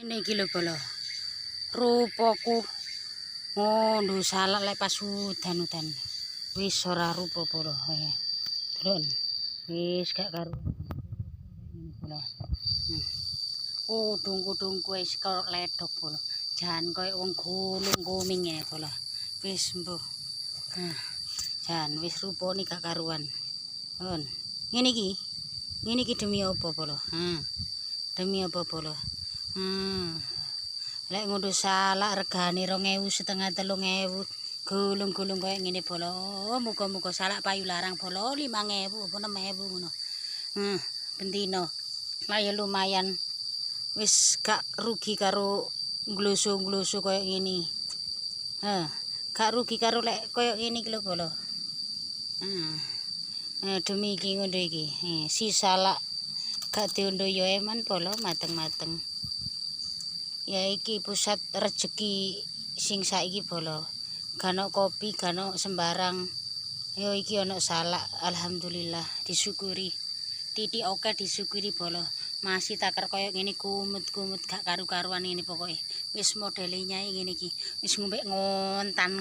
Niki lho bolo. Rupaku ngono salak lek pas udan-udan. Wis ora rupa bolo. Delok. Wis gak karo. Bolo. Kudung-kudungku wis kok ledok bolo. Jan koyo wong gulung kuming ya bolo. Wis mbuh. Jan wis rupane gak karuan. Nun. Ngene iki demi apa bolo? Demi apa bolo? Lek ngono salak regane 2.500 3.000 gulung-gulung koyo ngene bolo. Muga-muga salak payu larang bolo 5.000 apa 6.000 ngono. Bendino. Lah ya lumayan wis gak rugi karo ngloso-ngloso koyo ngene. Gak rugi karo lek koyo ngene iki lho bolo. Demi iki ngono iki. Si salak gak diondo ya eman bolo mateng-mateng. Ya iki pusat rezeki sing saiki bolo. Gano kopi, gano sembarang. Yo iki ono salak, alhamdulillah disyukuri. Titik oke disyukuri bolo. Masih takar koyo ngene kumut-kumut gak karu-karuan ini pokoke. Wis modele nyai ngene iki. Wis ngombe ngontan.